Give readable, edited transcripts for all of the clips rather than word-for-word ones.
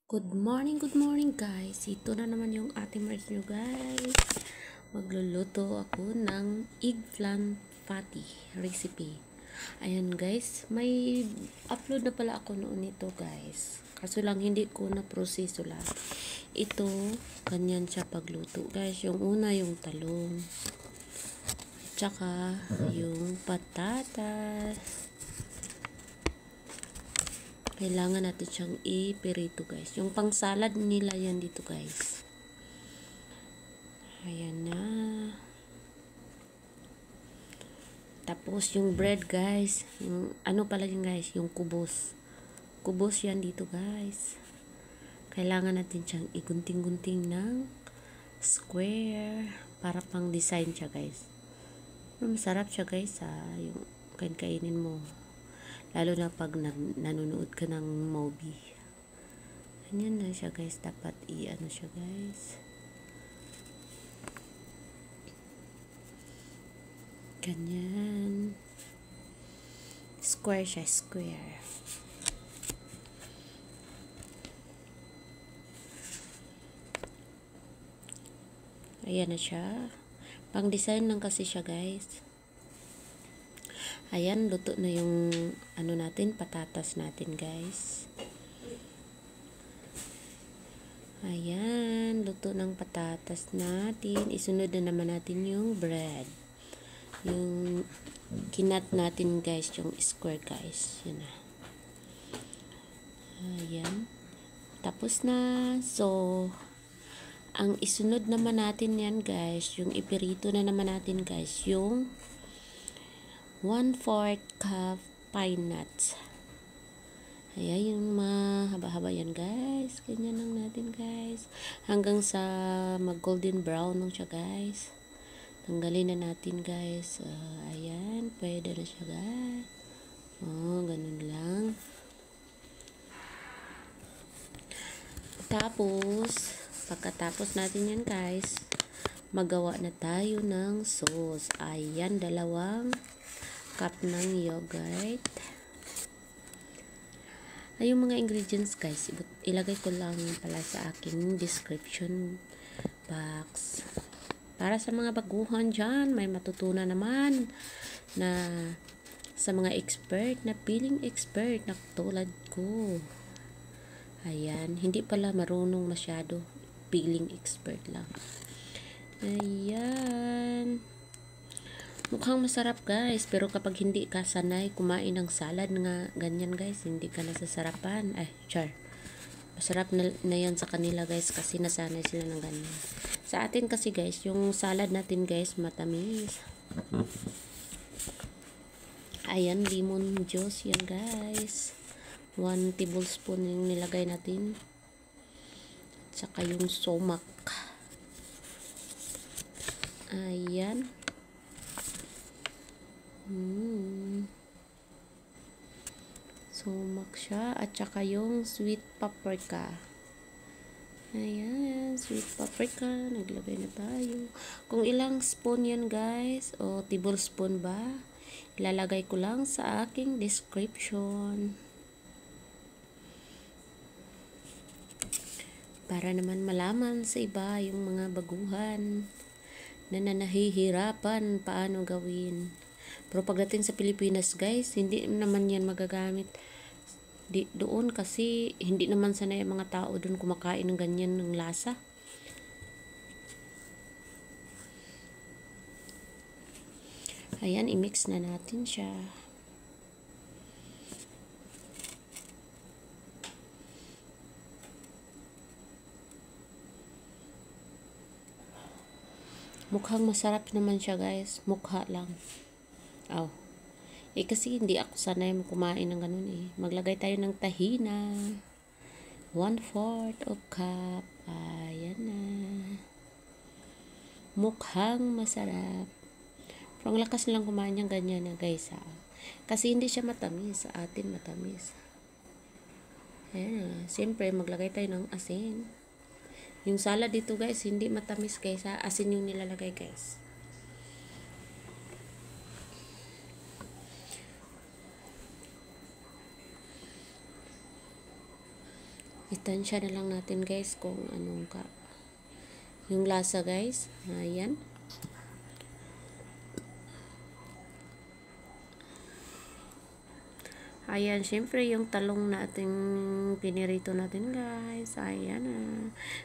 Good morning guys. Ito na naman yung ating rice nyo guys. Magluluto ako ng eggplant patty recipe. Ayan guys, may upload na pala ako noon nito guys. Kaso lang hindi ko na proseso lahat. Ito, ganyan siya pagluto guys. Yung una yung talong. Tsaka yung patatas. Kailangan natin siyang i-perito guys. Yung pang salad nila yan dito guys. Ayan na. Tapos yung bread guys. Yung ano pala yun guys. Yung kubos. Kubos yan dito guys. Kailangan natin siyang igunting-gunting ng square. Para pang design siya guys. Masarap siya guys yung kainin mo. Lalo na pag nanonood ka ng movie. Ganyan na siya guys. Dapat i-ano siya guys. Ganyan. Square siya. Square. Ayan na siya. Pang design lang kasi siya guys. Ayan, luto na yung ano natin, patatas natin guys. Ayan, luto ng patatas natin. Isunod na naman natin yung bread. Yung kinat natin guys, yung square guys. Yan na. Ayan. Tapos na. So, ang isunod naman natin yan guys, yung ipirito na naman natin guys, yung 1/4 cup pine nuts. Ayan, yung mahaba-haba yan guys. Ganyan lang natin guys. Hanggang sa mag golden brown lang siya guys. Tanggalin na natin guys. Ayan, pwede na siya guys. Ganun lang. Tapos, pagkatapos natin yan guys, magawa na tayo ng sauce. Ayan, 2 cup ng yogurt. Ay, yung mga ingredients guys, ilagay ko lang pala sa aking description box. Para sa mga baguhan dyan, may matutunan naman na sa mga expert, na feeling expert na tulad ko. Ayan, hindi pala marunong masyado, feeling expert lang. Ayan. Mukhang masarap guys, pero kapag hindi ka sanay kumain ng salad nga ganyan guys, hindi ka nasasarapan. Ay, char. Masarap na yan sa kanila guys kasi nasanay sila ng ganyan. Sa atin kasi guys, yung salad natin guys, matamis. Ayan, lemon juice yan guys. 1 tablespoon yung nilagay natin. Tsaka yung sumac. Ayan. Sumac siya. At saka yung sweet paprika. Ayan, sweet paprika. Naglagay na tayo. Kung ilang spoon yan guys, o tablespoon ba, ilalagay ko lang sa aking description. Para naman malaman sa iba yung mga baguhan na nahihirapan paano gawin. Pero pagdating sa Pilipinas guys, hindi naman yan magagamit doon kasi hindi naman sanay ang mga tao doon kumakain ng ganyan ng lasa. Ayan, i-mix na natin siya. Mukhang masarap naman siya guys. Mukha lang. Kasi hindi ako sanay kumain ng ganun eh. Maglagay tayo ng tahina. 1/4 of cup. Ayan na. Mukhang masarap. Pero ang lakas lang kumain ng ganyan na guys ha. Kasi hindi siya matamis. Sa atin matamis. Ayan na. Siyempre maglagay tayo ng asin. Yung salad dito guys, hindi matamis guys ha. Asin yung nilalagay guys. Itansya na lang natin guys kung anong yung lasa guys. Ayan. Ayan, syempre yung talong nating pinirito natin guys. Ayan na.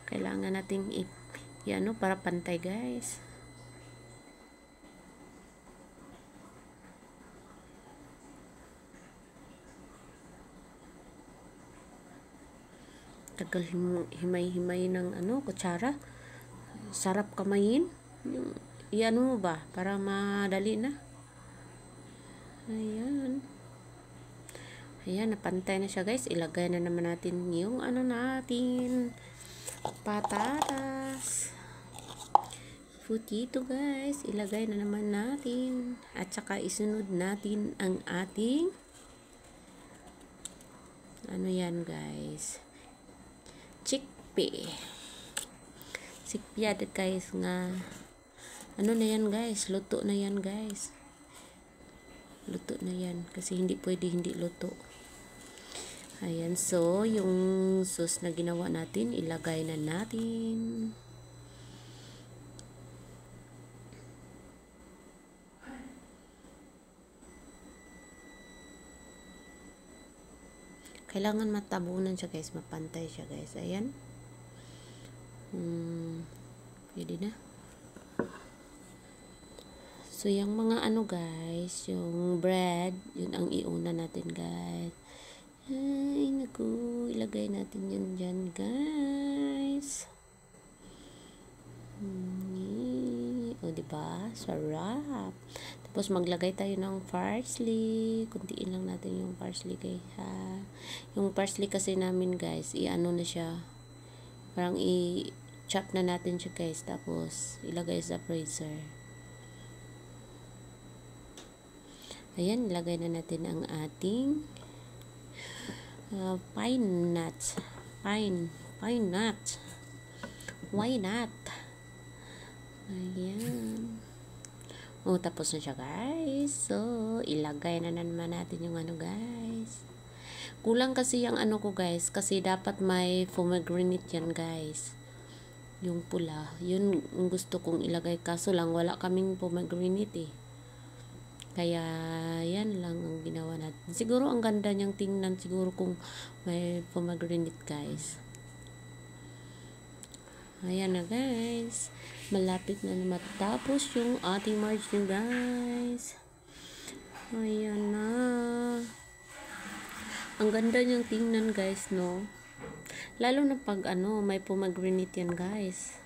Kailangan nating ano para pantay guys. Tagal himay-himay ng kutsara. Sarap kamayin. Iano mo ba para madali na. Ayan. Ayan, napantay na siya guys. Ilagay na naman natin yung natin. Patatas. Putito guys. Ilagay na naman natin. At saka isunod natin ang ating yan guys. Chickpea. Chickpea guys nga. Na yan guys. Luto na yan guys. Luto na yan. Kasi hindi pwede hindi luto. Ayan, so, yung sauce na ginawa natin, ilagay na natin. Kailangan matabunan siya guys, mapantay siya guys. Ayan. Pwede na. So, yung mga guys, yung bread, yun ang iuna natin guys. Ay, naku. Ilagay natin yun dyan, guys. O, diba? Sarap. Tapos, maglagay tayo ng parsley. Kuntiin lang natin yung parsley, guys, ha. Yung parsley kasi namin, guys, i-ano na siya. Parang i-chop na natin siya, guys. Tapos, ilagay sa freezer. Ayan, ilagay na natin ang ating pine nuts. Pine nuts. Why not? Ayan. Tapos na siya guys. So, ilagay na naman natin yung guys. Kulang kasi yung ko guys. Kasi dapat may pomegranate yan guys. Yung pula. Yun ang gusto kong ilagay. Kaso lang wala kaming pomegranate eh. Kaya, yan lang ang ginawa natin. Siguro, ang ganda niyang tingnan siguro kung may pomegranate, guys. Ayan na, guys. Malapit na matapos yung ating marching, guys. Ayan na. Ang ganda niyang tingnan, guys, no? Lalo na pag, may pomegranate yan, guys.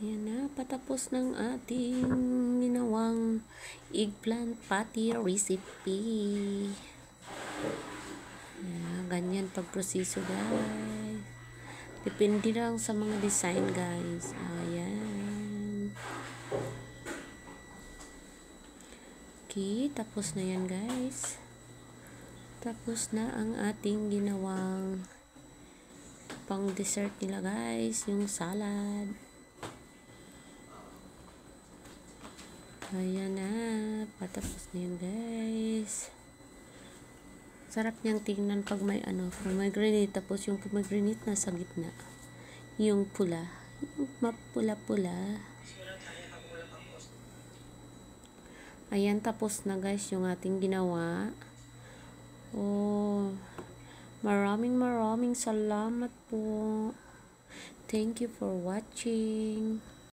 Ayan na, patapos ng ating ginawang eggplant patty recipe. Ayan, ganyan pagproseso guys. Depende lang sa mga design guys. Ayan. Okay, tapos na yan guys. Tapos na ang ating ginawang pang dessert nila guys. Yung salad. Ayan na. Patapos na yun guys. Sarap niyang tingnan pag may pomegranate. Tapos yung pomegranate nasa gitna. Yung pula. Yung mapula-pula. Ayan, tapos na guys yung ating ginawa. Maraming salamat po. Thank you for watching.